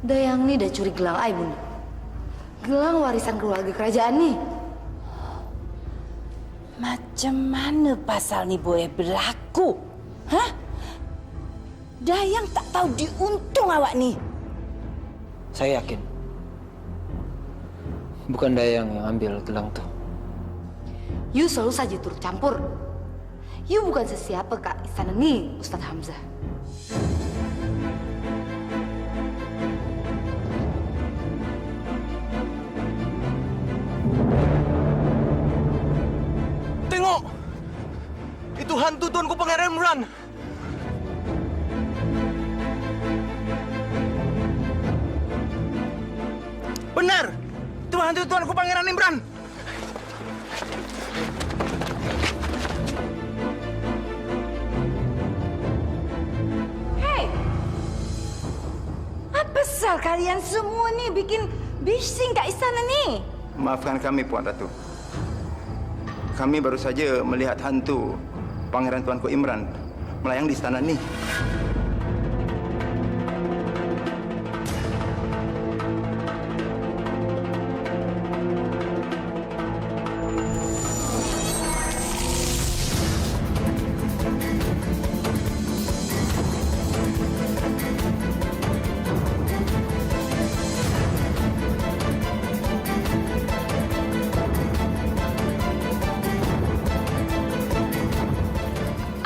Dayang nih udah curi gelang ai, Bunda. Gelang warisan keluarga kerajaan nih. Macam mana pasal ni boleh berlaku? Hah? Dayang tak tahu diuntung awak ni. Saya yakin. Bukan Dayang yang ambil gelang tuh. You selalu saja turut campur. You bukan sesiapa kak istana nih, Ustadz Hamzah. Tengok! Itu hantu Tuanku Pangeran Imran. Benar! Itu hantu Tuanku Pangeran Imran. Hei! Apa pasal kalian semua ni bikin bising kat istana ni? Maafkan kami, Puan Ratu. Kami baru saja melihat hantu Pangeran Tuanku Imran melayang di istana ni.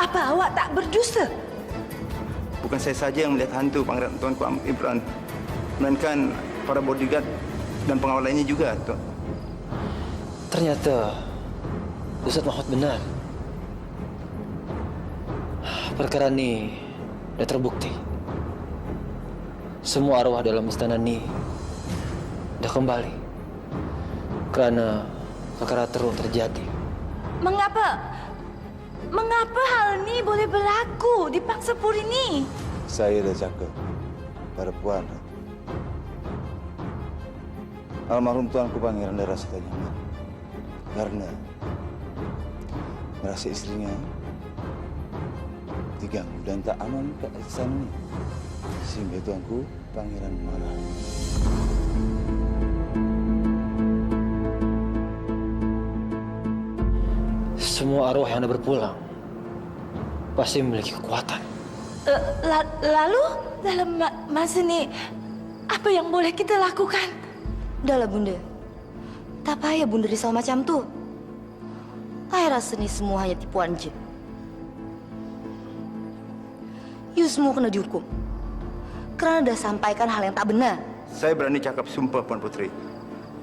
Apa awak tak berdosa? Bukan saya saja yang melihat hantu Pangeran Tuanku Imran, melainkan para bodyguard dan pengawal lainnya juga, Tuan. Ternyata Ustadz Mahmud benar. Perkara ini sudah terbukti. Semua arwah dalam istana ini sudah kembali. Karena perkara terung terjadi. Mengapa hal ini boleh berlaku di Pangsapuri ini? Saya dah cakap pada Puan, almarhum Tuanku Pangeran dah rasa tak nyaman karena merasa istrinya diganggu dan tak aman kat istana ini, sehingga Tuanku Pangeran marah. Semua arwah yang ada berpulang pasti memiliki kekuatan. Lalu dalam masa ini apa yang boleh kita lakukan? Udahlah Bunda, tak payah Bunda risau macam tuh. Saya rasa ini semua hanya tipuan je. You semua kena dihukum karena udah sampaikan hal yang tak benar. Saya berani cakap sumpah, Puan Putri.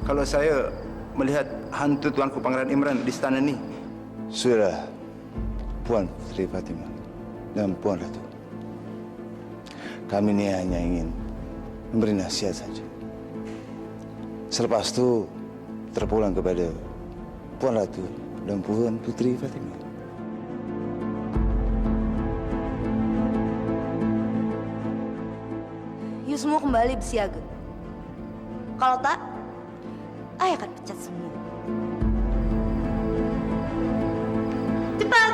Kalau saya melihat hantu Tuanku Pangeran Imran di istana ni. Sudah, Puan Putri Fatimah dan Puan Ratu. Kami ni hanya ingin memberi nasihat saja. Selepas itu terpulang kepada Puan Ratu dan Puan Putri Fatimah. You semua kembali bersiaga. Kalau tak, saya akan pecat semua. Cepat!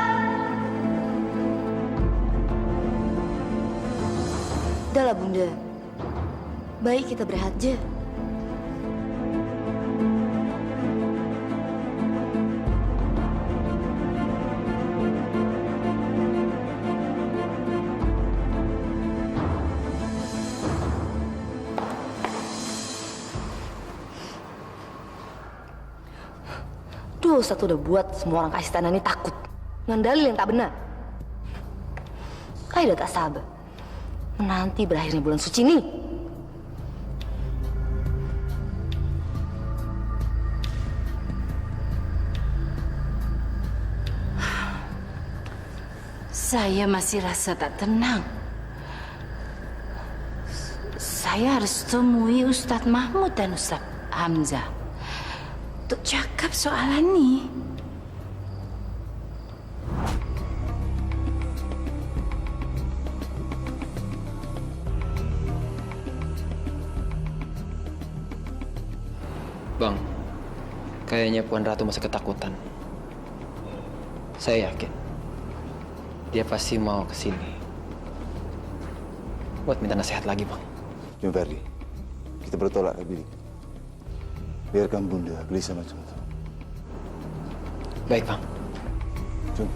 Udahlah Bunda, baik kita berehat je. Duh, Ustadz udah buat semua orang ke istana ini takut. Dengan dalil yang tak benar. Saya udah tak sabar menanti berakhirnya bulan suci ini. Saya masih rasa tak tenang. Saya harus temui Ustadz Mahmud dan Ustadz Hamzah untuk cakap soalan ni. Bang, kayaknya Puan Ratu masih ketakutan. Saya yakin dia pasti mau ke sini buat minta nasihat lagi, Bang. Jumperli, kita bertolak ke bilik. Biarkan Bunda gelisah macam itu. Baik, Bang. Jom.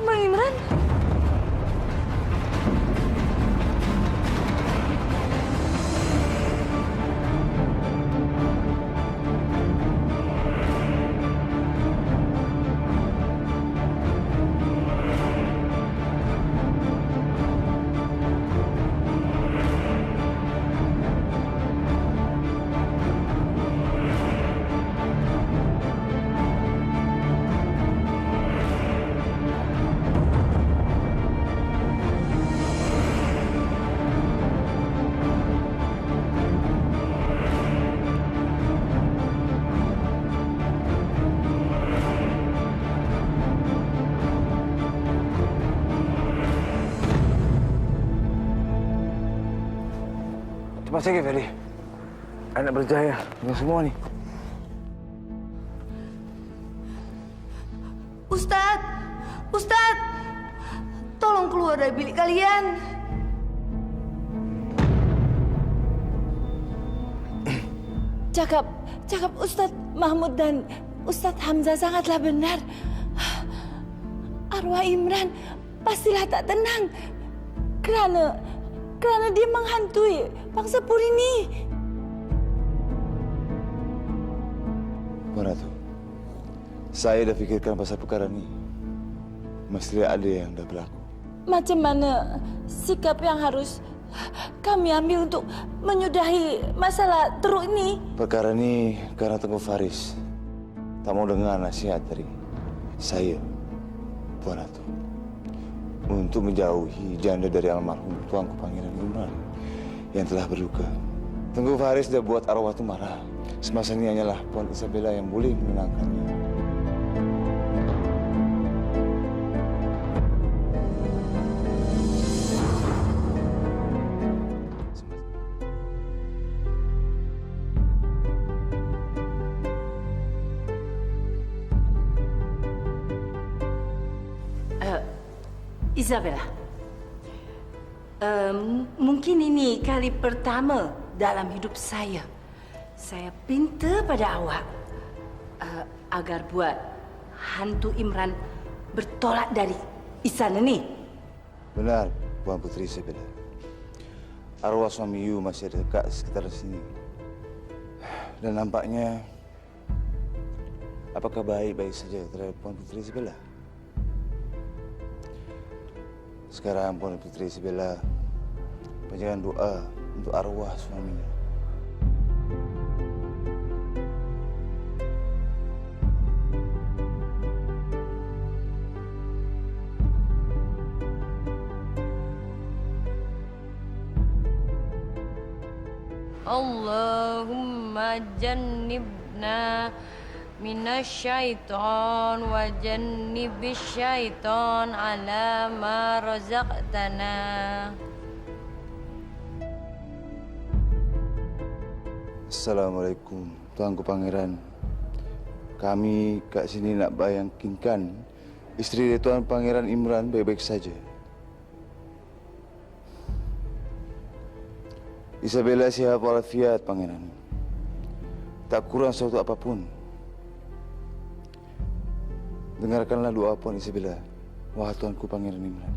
Bang Imran. Cepat sikit, Ferry. Saya nak berjaya dengan semua ni. Ustadz, Ustadz, tolong keluar dari bilik kalian. Cakap Ustadz Mahmud dan Ustadz Hamzah sangatlah benar. Arwah Imran pastilah tak tenang kerana dia menghantui bangsa Puri ini. Puan Ratu, saya dah fikirkan pasal perkara ni. Mesti ada yang dah berlaku. Macam mana sikap yang harus kami ambil untuk menyudahi masalah teruk ini? Perkara ni kerana Tengku Faris tak mau dengar nasihat dari saya, Puan Ratu, untuk menjauhi janda dari almarhum tuanku Pangeran Imran yang telah berduka. Tengku Faris dah buat arwah tu marah. Semasa ni hanyalah Puan Isabella yang boleh menenangkannya. Isabella, mungkin ini kali pertama dalam hidup saya minta pada awak agar buat hantu Imran bertolak dari istana ni. Benar, Puan Puteri Isabella. Arwah suami you masih ada dekat sekitar sini. Dan nampaknya, apakah baik-baik saja terhadap Puan Puteri Isabella? Sekarang Puan Puteri Isabella panjatkan doa untuk arwah suaminya. Allahumma jannibna minasyaiton wa jannibis syaiton ala ma razaqtana. Assalamualaikum, Tuanku Pangeran. Kami kat sini nak bayangkan isteri Tuan Pangeran Imran baik-baik saja. Isabella sihat walafiat, Pangeran. Tak kurang suatu apapun. Dengarkanlah doa Puan Isabella, wahai Tuanku Pangeran Imran.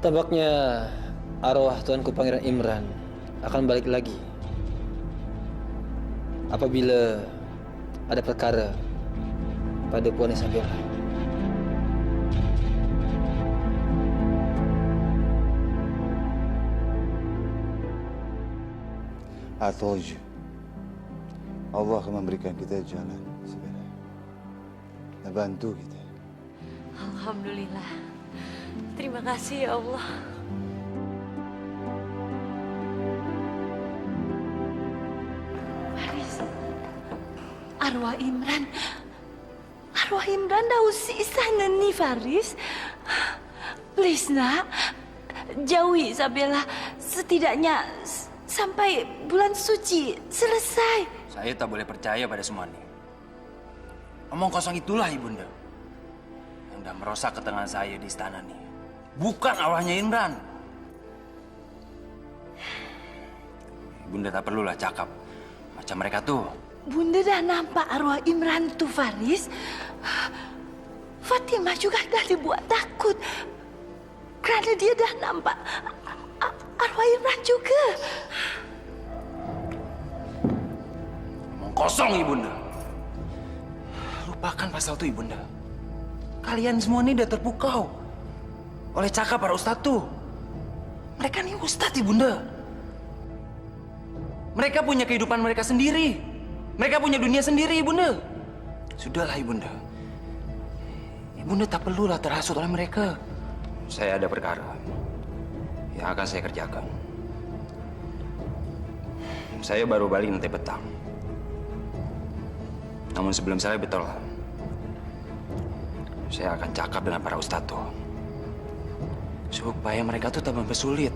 Tampaknya arwah Tuanku Pangeran Imran akan balik lagi apabila ada perkara pada Puan Isabella. Atoju, Allah akan memberikan kita jalan, Isabella. Dan bantu kita. Alhamdulillah. Terima kasih ya Allah. Faris, arwah Imran dah usi sana nih Faris. Please nak, jauhi Isabella setidaknya sampai bulan suci selesai. Saya tak boleh percaya pada semua ini. Omong kosong itulah ibunda yang dah merosak ketenangan saya di istana nih. Bukan arwahnya Imran. Bunda tak perlulah cakap macam mereka tuh. Bunda dah nampak arwah Imran tuh Faris. Fatimah juga dah dibuat takut kerana dia dah nampak arwah Imran juga. Omong kosong ibunda. Lupakan pasal itu ibunda. Kalian semua ini udah terpukau oleh cakap para ustadz tuh. Mereka nih ustadz ibunda. Mereka punya kehidupan mereka sendiri. Mereka punya dunia sendiri ibunda. Sudahlah ibunda. Ibunda tak perlulah terhasut oleh mereka. Saya ada perkara yang akan saya kerjakan. Saya baru balik nanti petang. Namun sebelum saya betul, saya akan cakap dengan para ustadz tuh. Supaya mereka tuh tak mempersulit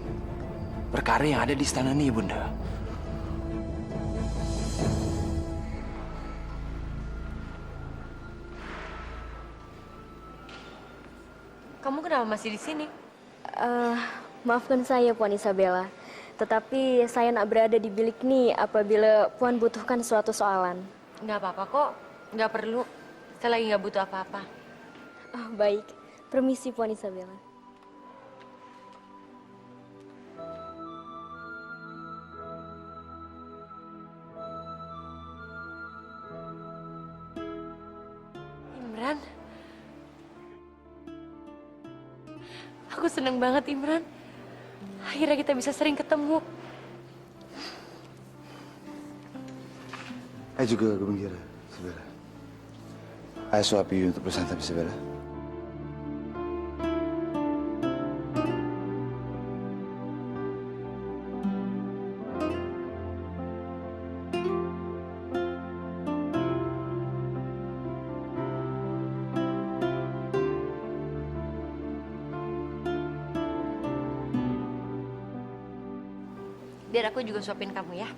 perkara yang ada di istana ini, Bunda. Kamu kenapa masih di sini? Maafkan saya, Puan Isabella. Tetapi saya nak berada di bilik ini apabila Puan butuhkan suatu soalan. Nggak apa-apa kok. Nggak perlu. Saya lagi nggak butuh apa-apa. Oh, baik. Permisi, Puan Isabella. Imran. Aku seneng banget, Imran. Akhirnya kita bisa sering ketemu. Saya juga gembira, Isabella. Saya suapi untuk bersantai, Isabella. Biar aku juga suapin kamu ya.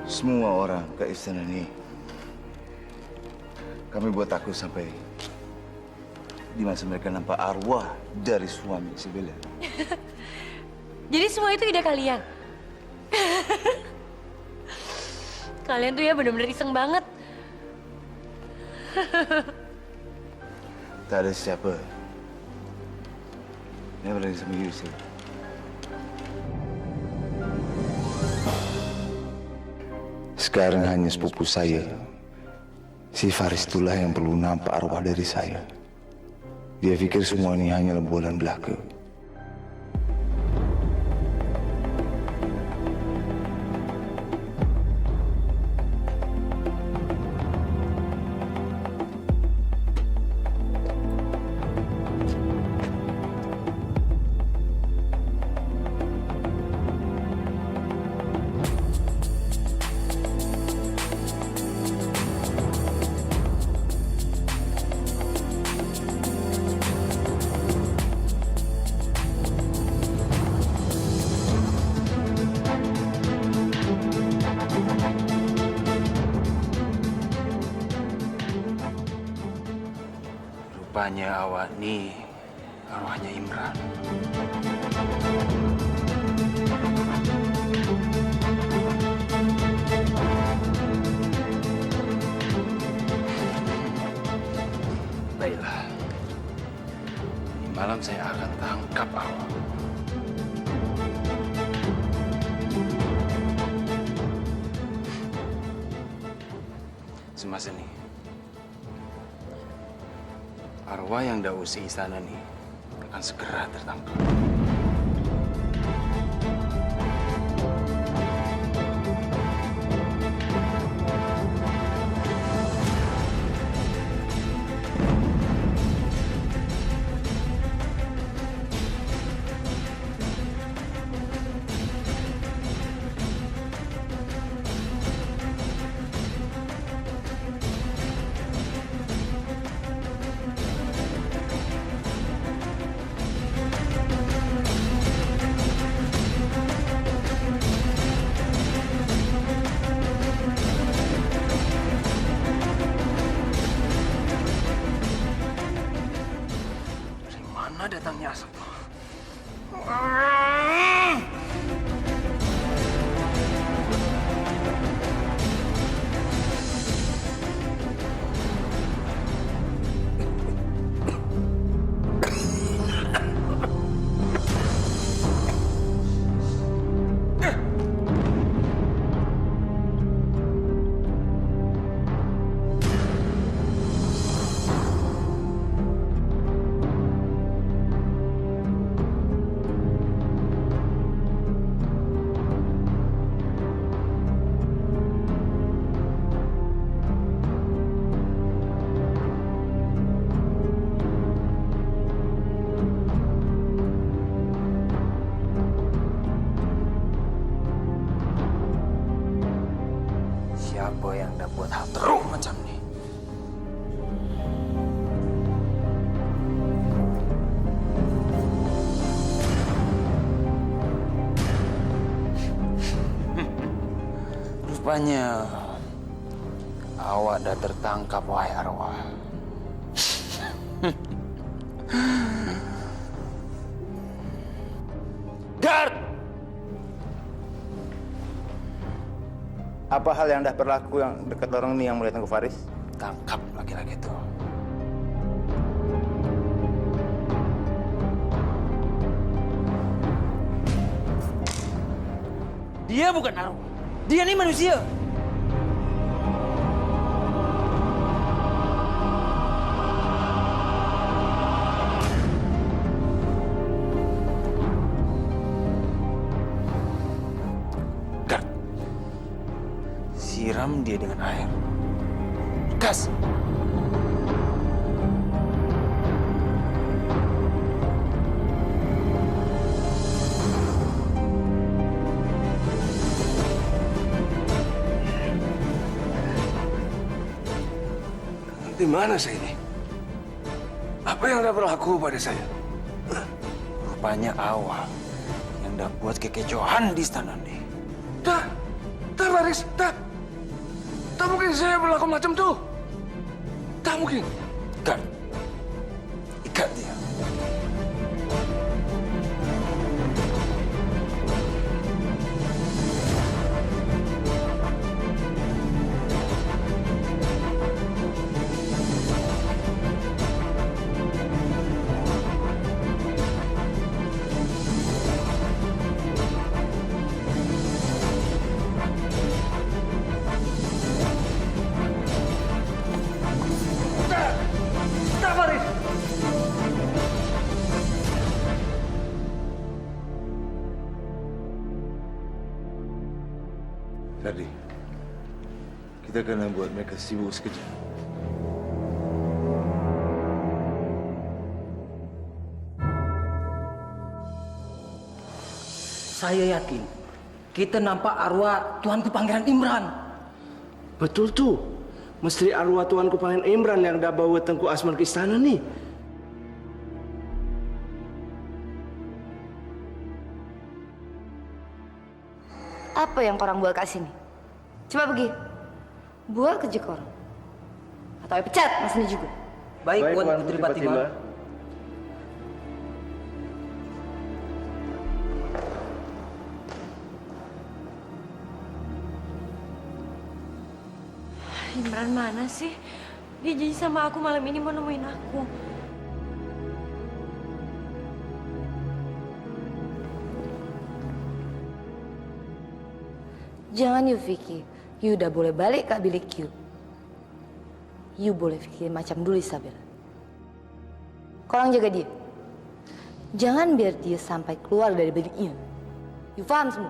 Semua orang ke istana ini, kami buat takut sampai di masa mereka nampak arwah dari suami Isabella. Jadi semua itu ide kalian? Kalian tuh ya bener-bener iseng banget. Tak ada siapa yang berani sama Yusuf. Sekarang hanya sepupu saya, si Faris itulah yang perlu nampak arwah dari saya. Dia pikir semua ini hanyalah bulan belaka. Rupanya awak ni arwahnya Imran. Baiklah. Ini malam saya akan tangkap awak. Semasa ni, arwah yang dausi istana nih akan segera tertangkap. Mana datangnya asap? Siapa yang dah buat hal teruk macam ni? Rupanya awak dah tertangkap, wahai arwah. Guard! Apa hal yang dah berlaku yang dekat lorong ini yang mulia Tengku Faris? Tangkap laki-laki itu. Dia bukan arwah. Dia ni manusia. Guard. Siram dia dengan air. Gas. Di mana saya ini? Apa yang dah berlaku pada saya? Rupanya awal yang dah buat kekecohan di istana ini. Tak Faris, tak mungkin saya berlaku macam tu. Tak mungkin. Guard. Ikat dia. Kita kena buat mereka sibuk sekejap. Saya yakin kita nampak arwah Tuanku Pangeran Imran. Betul tuh. Mesti arwah Tuanku Pangeran Imran yang dah bawa Tengku Asman ke istana nih. Apa yang korang buat kat sini? Coba pergi. Buat kerja korang. Atau saya pecat mas ini juga. Baik, Puan Putri Fatimah. Imran mana sih? Dia janji sama aku malam ini mau nemuin aku. Jangan you Vicky. You udah boleh balik ke bilik you. You boleh pikir macam dulu Isabella. Korang jaga dia. Jangan biar dia sampai keluar dari biliknya. You paham semua?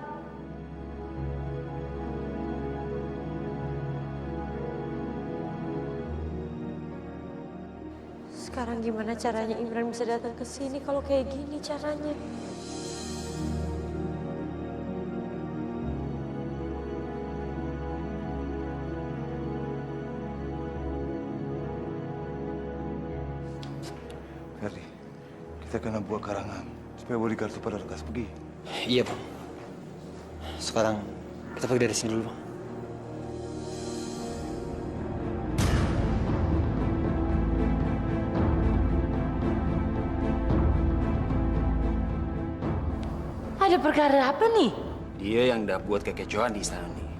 Sekarang gimana caranya Imran bisa datang ke sini kalau kayak gini caranya? Ferdi, kita kena buat karangan supaya bodyguard itu pada lekas pergi. Iya, Bang. Sekarang kita pergi dari sini dulu, Bang. Ada perkara apa nih? Dia yang dah buat kekecohan di istana nih.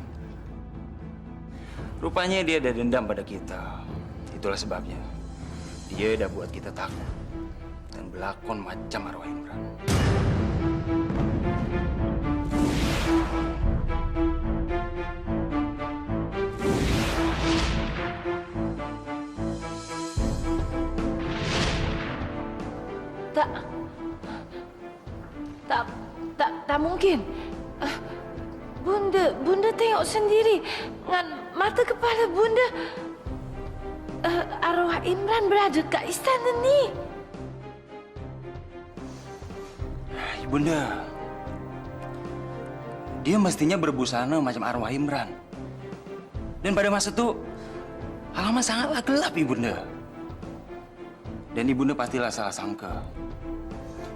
Rupanya dia ada dendam pada kita. Itulah sebabnya. Dia dah buat kita takut. Dan berlakon macam arwah Imran. Tak mungkin. Bunda tengok sendiri dengan mata kepala Bunda. Arwah Imran berada kat istana ni. Ibunda, dia mestinya berbusana macam arwah Imran. Dan pada masa itu, halaman sangatlah gelap, Ibunda. Dan Ibunda pastilah salah sangka.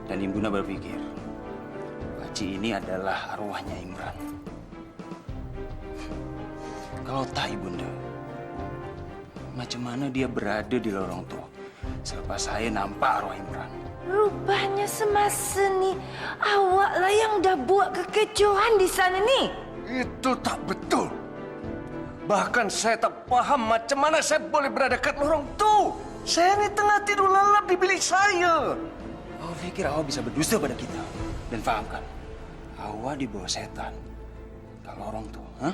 Dan Ibunda berpikir, Pakcik ini adalah arwahnya Imran. Kalau tak, Ibunda, macam mana dia berada di lorong tu selepas saya nampak arwah Imran? Rupanya semasa ni awaklah yang dah buat kekecohan di sana ni. Itu tak betul. Bahkan saya tak faham macam mana saya boleh berada kat lorong tu. Saya ni tengah tidur lelap di bilik saya. Awak fikir awak bisa berdusta pada kita dan fahamkan, awak di bawah setan kat lorong tu, ha?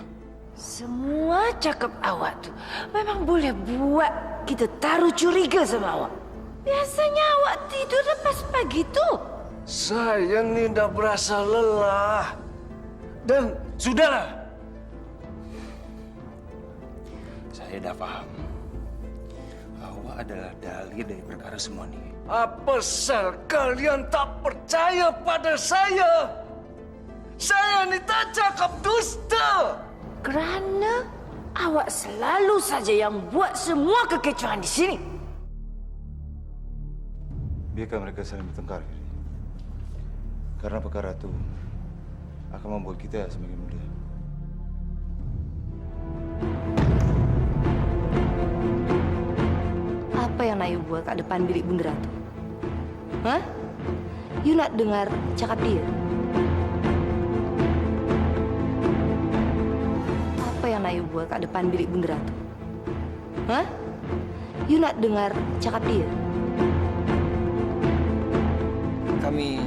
Semua cakap awak tu memang boleh buat kita taruh curiga sama awak. Biasanya awak tidur lepas pagi tu. Saya ni dah berasa lelah. Dan Sudahlah. Saya dah faham. Awak adalah dalil dari perkara semua ni. apa sel kalian tak percaya pada saya? Saya ni tak cakap dusta. Kerana awak selalu saja yang buat semua kekecohan di sini. Biarkan mereka saling bertengkar, Ferdi. Karena perkara itu akan membuat kita semakin mulia. Apa yang Nayu buat kat depan bilik Bunda Ratu? Hah? You nak dengar cakap dia? Apa yang Nayu buat kat depan bilik Bunda Ratu? Hah? You nak dengar cakap dia? Kami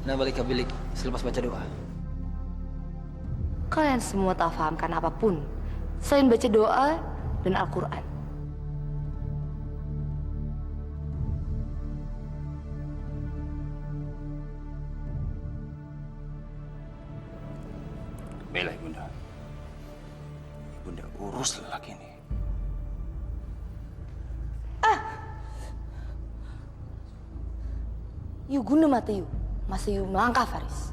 nak balik ke bilik selepas baca doa. Kalian semua tak fahamkan apapun selain baca doa dan Al-Quran. Baiklah, Ibunda. Bunda urus lelaki ini. You guna mata you, masa you melangkah Faris.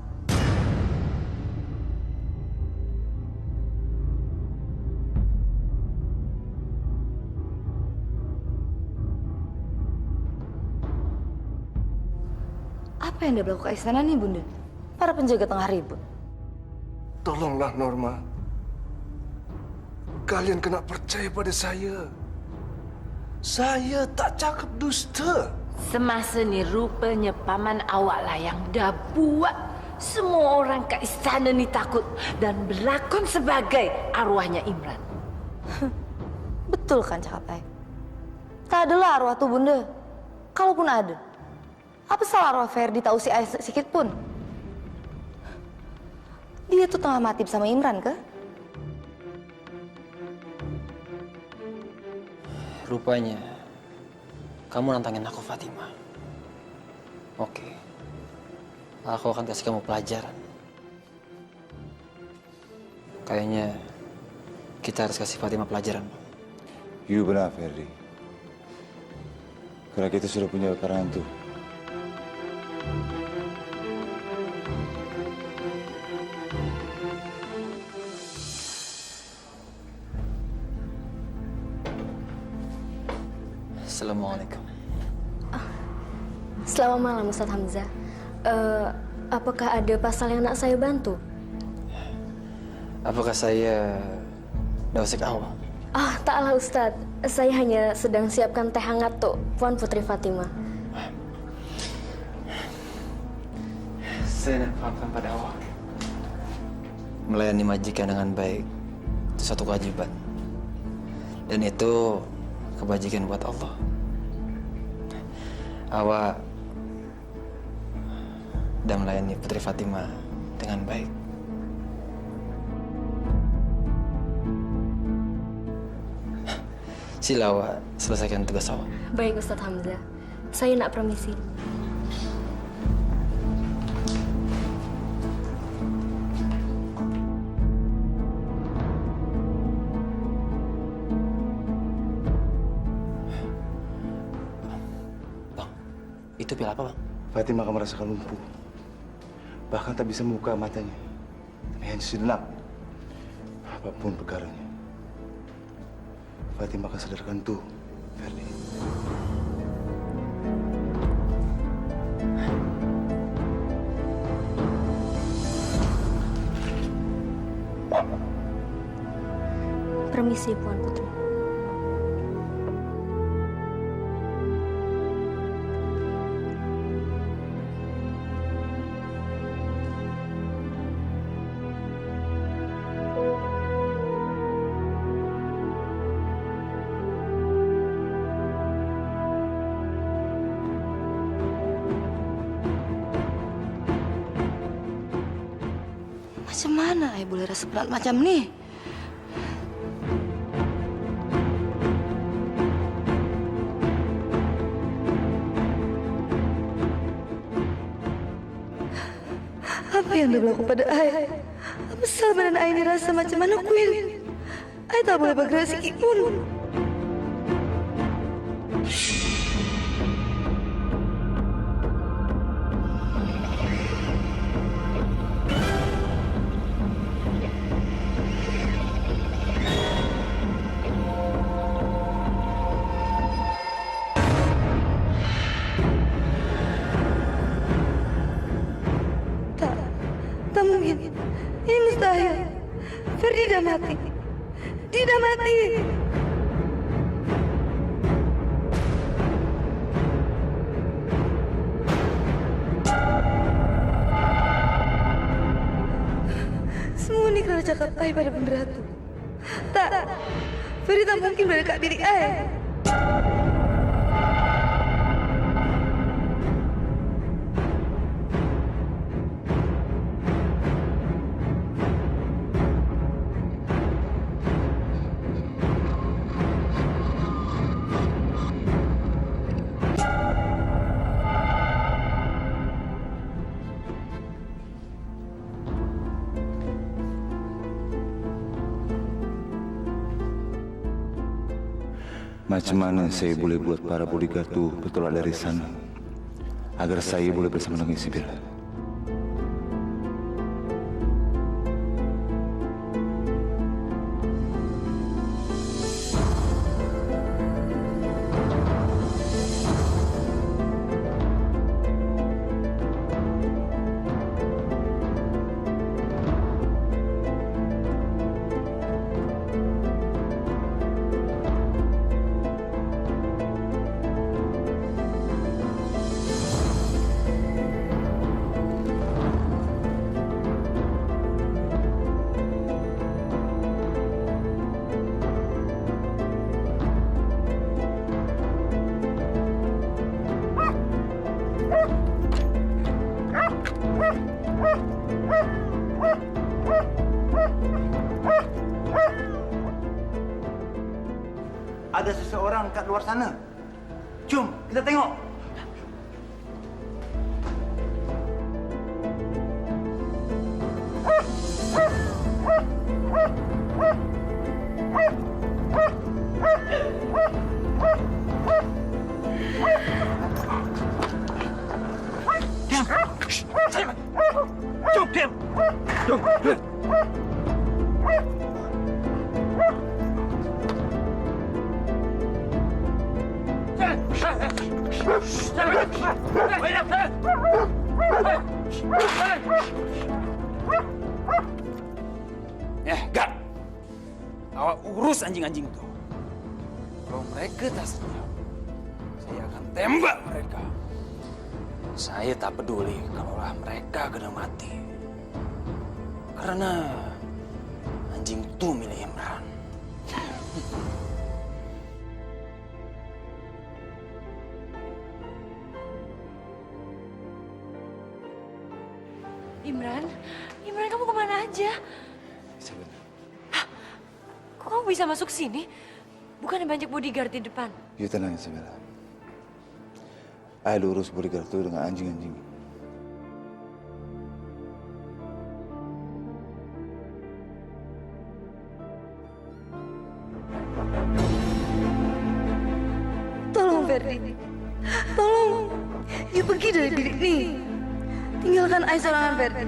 Apa yang dia berlaku ke istana nih, Bunda? Para penjaga tengah ribut. Tolonglah Norma. Kalian kena percaya pada saya. Saya tak cakap dusta. Semasa ni rupanya paman awak lah yang dah buat semua orang kat istana ni takut dan berlakon sebagai arwahnya Imran. Betul kan cakap Ai? Tak adalah arwah tuh, Bunda. Kalaupun ada, apa salah arwah Ferdi tahu si Ai sedikit pun? Dia tuh tengah mati bersama Imran, ke? Rupanya kamu nantangin aku, Fatima. Oke. Aku akan kasih kamu pelajaran. Kayaknya kita harus kasih Fatima pelajaran. You benar, Ferdi. Karena kita sudah punya kekarahan tuh. Assalamualaikum. Selamat malam Ustadz Hamzah. Apakah ada pasal yang nak saya bantu? Apakah saya Dausik awal? Taklah Ustadz. Saya hanya sedang siapkan teh hangat tuh Puan Putri Fatima. Saya nak pahamkan pada awal. Melayani majikan dengan baik itu satu kewajiban. Dan itu kebajikan buat Allah. Awak dan melayani Putri Fatima dengan baik. Sila awak selesaikan tugas awak. Baik Ustadz Hamzah. Saya nak permisi. Bang, itu pil apa, Bang? Fatima akan merasakan lumpuh. Bahkan tak bisa membuka matanya. Hanya sejenak. Apapun perkaranya. Fatima akan sadarkan tuh, Ferdi. Permisi Puan Putri. Macam mana Ai boleh rasa berat macam nih? Apa yang dia berlaku pada Ai? Apa salah badan Ai ini rasa macam mana, Queen? Ai tak boleh bergerak sedikit pun. Tak mungkin. Ini mustahil. Ferdi dah mati. Dia dah mati. Semua ini kerana cakap Ai pada Bunda Ratu. Tak. Ferdi tak mungkin berada kat bilik Ai. Macam mana saya boleh buat para bodyguard itu bertolak dari sana agar saya boleh bersama dengan Isabella? Ada seseorang kat luar sana. Jom, kita tengok. Diam. Simon. Jom, diam. Jom, diam. Gak. Awak urus anjing-anjing itu. Kalau mereka tak sedia, saya akan tembak mereka. Saya tak peduli kalaulah mereka kena mati. Karena anjing itu milik Imran. Imran kamu kemana aja? Isabella. Kok kamu bisa masuk sini? Bukan banyak bodyguard di depan. You tenang, Isabella. Saya urus bodyguard itu dengan anjing-anjing. Tolong Ferdi, tolong. You pergi dari bilik ini. Tinggalkan Ai sorangan Ferdi.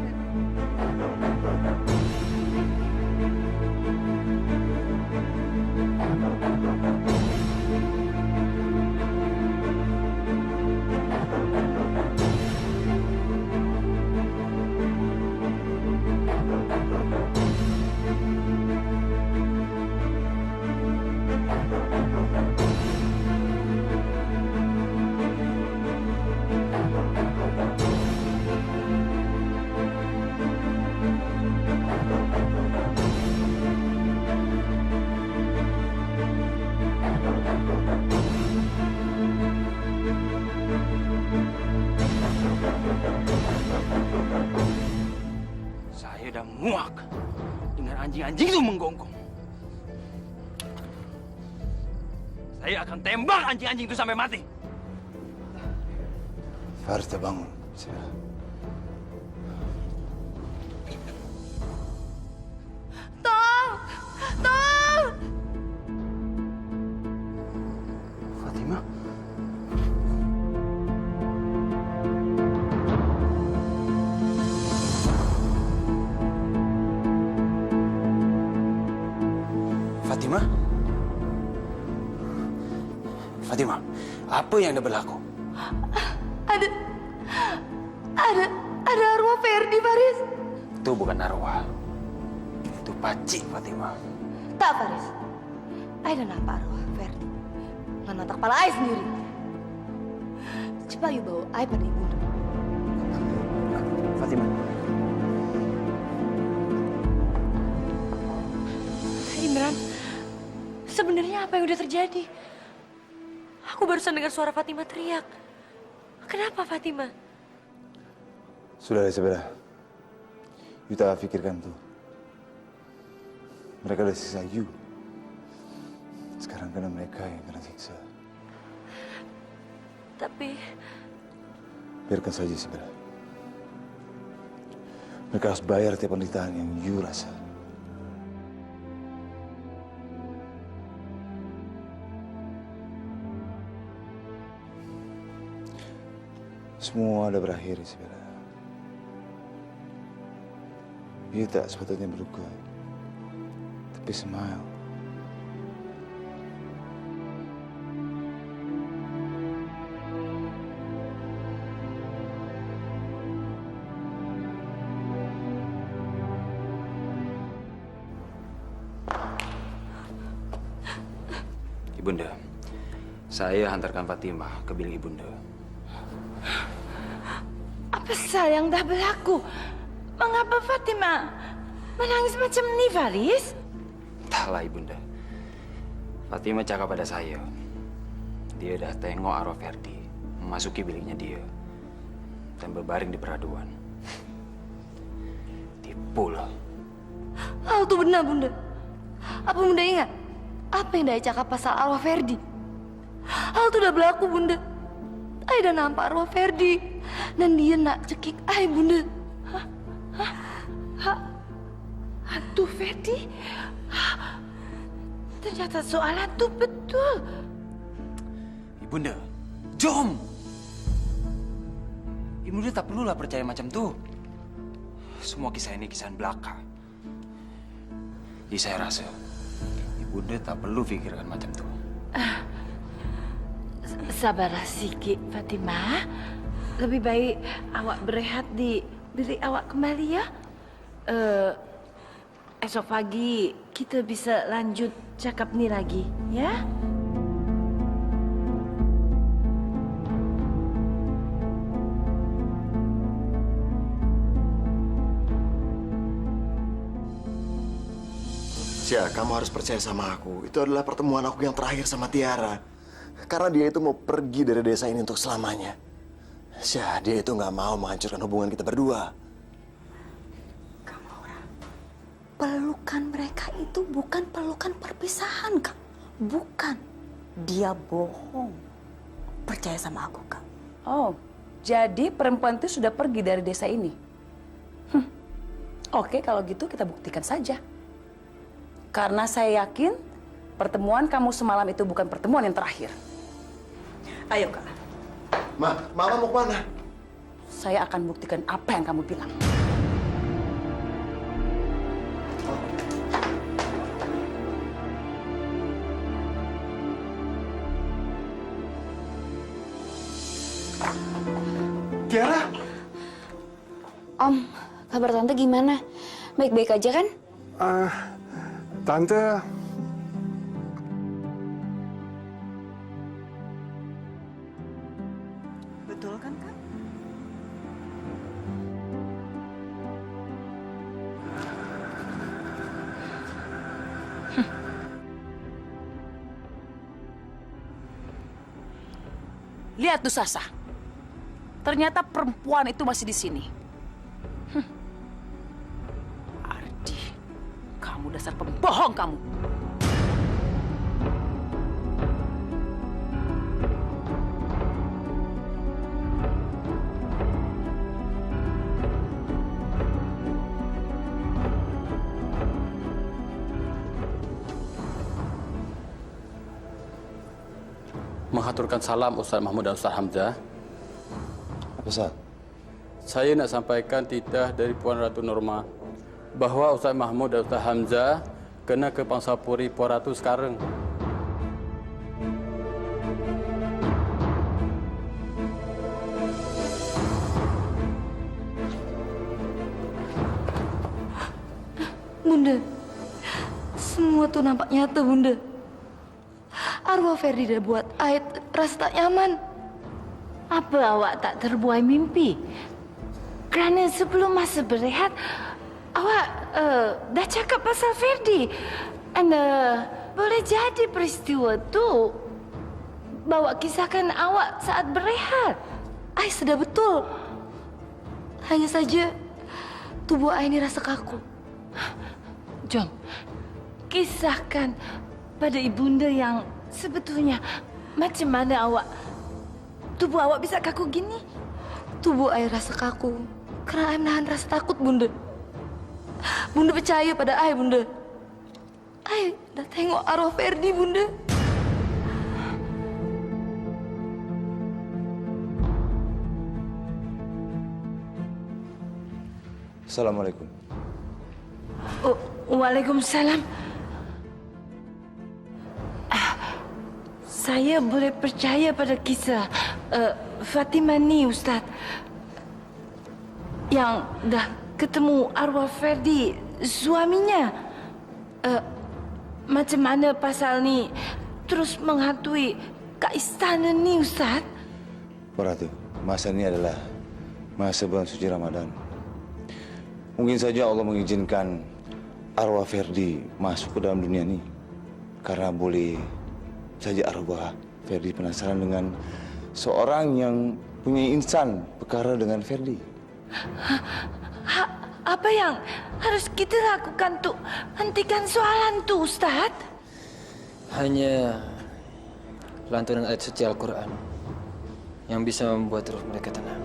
Saya dah muak dengan anjing-anjing itu menggonggong. Saya akan tembak anjing-anjing itu sampai mati. Faris terbangun, Isabella. Tolong! Fatima? Fatima? Fatima, apa yang dah berlaku? Ada arwah Ferdi, Faris. Itu bukan arwah. Itu pacik, Fatima. Tak, Faris. Ai dan apa arwah Ferdi? Ngan mata kepala Ai sendiri. Cepat you bawa Ai pada ibu. Fatima. Imran, sebenarnya apa yang udah terjadi? Aku barusan dengar suara Fatima teriak. Kenapa Fatima? Sudah, Isabella. You tak fikirkan tuh. Mereka udah siksa you. Sekarang kena mereka yang kena siksa. Tapi Biarkan saja, Isabella. Mereka harus bayar tiap penderitaan yang you rasa. Semua udah berakhir, Isabella. You tak sepatutnya berduka. Tapi smile. Ibunda, saya hantarkan Fatimah ke bilik Ibunda. Apa salah yang dah berlaku? Mengapa Fatimah menangis macam ni, Faris? Entahlah Ibunda. Fatimah cakap pada saya. Dia dah tengok arwah Ferdi memasuki biliknya dia dan berbaring di peraduan. Tipu lah. Oh, itu benar, Bunda. Apa Bunda ingat? Apa yang dia cakap pasal arwah Ferdi? Hal itu udah berlaku, Bunda. Ai dah nampak arwah Ferdi dan dia nak cekik Ai, Bunda. Hantu Ferdi? Ternyata soalan tu betul. Ibunda, jom! Ibunda tak perlulah percaya macam tu. Semua kisah ini kisah belaka. Jadi saya rasa Ibunda tak perlu fikirkan macam tu. Sabarlah sikit, Fatimah. Lebih baik awak berehat di bilik awak kembali ya. Esok pagi kita bisa lanjut cakap ni lagi, ya? Sia, kamu harus percaya sama aku. Itu adalah pertemuan aku yang terakhir sama Tiara. Karena dia itu mau pergi dari desa ini untuk selamanya. Sia, dia itu nggak mau menghancurkan hubungan kita berdua. Pelukan mereka itu bukan pelukan perpisahan, Kak. Bukan. Dia bohong. Percaya sama aku, Kak. Oh, jadi perempuan itu sudah pergi dari desa ini? Oke, kalau gitu kita buktikan saja. Karena saya yakin pertemuan kamu semalam itu bukan pertemuan yang terakhir. Ayo, Kak. Mama mau kemana? Saya akan buktikan apa yang kamu bilang. Tiara? Om, kabar Tante gimana? Baik-baik aja kan? Tante, Betul kan, Kak? Lihat tuh Sasa. Ternyata perempuan itu masih di sini. Ardi, kamu dasar pembohong kamu. Mengaturkan salam Ustaz Mahmud dan Ustaz Hamzah. Apa, Ustaz? Saya nak sampaikan titah dari Puan Ratu Norma bahawa Ustaz Mahmud dan Ustaz Hamzah kena ke Pangsapuri Puan Ratu sekarang. Bunda, semua tuh nampak nyata, Bunda. Arwah Ferdi dah buat Ait rasa tak nyaman. Apa awak tak terbuai mimpi? Kerana sebelum masa berehat, awak dah cakap pasal Ferdi. And boleh jadi peristiwa tu bawa kisahkan awak saat berehat. Ai sudah betul. Hanya saja tubuh Ai ini rasa kaku. Jom, kisahkan pada ibunda yang sebetulnya macam mana tubuh awak bisa kaku gini? Tubuh Ai rasa kaku karena Ai menahan rasa takut, Bunda. Bunda percaya pada Ai, Bunda. Ai dah tengok arwah Ferdi, Bunda. Assalamualaikum. Waalaikumsalam. Saya boleh percaya pada kisah Fatimah ni, Ustaz. Yang dah ketemu arwah Ferdi, suaminya. Macam mana pasal ni terus menghantui kat istana ni, Ustaz? Puan Ratu, masa ini adalah masa bulan suci Ramadan. Mungkin saja Allah mengizinkan arwah Ferdi masuk ke dalam dunia ini. Karena boleh saja arwah Ferdi penasaran dengan seorang yang punya insan perkara dengan Ferdi. Apa yang harus kita lakukan untuk hentikan soalan tu, Ustaz? Hanya lantunan ayat suci Al-Quran yang bisa membuat ruh mereka tenang.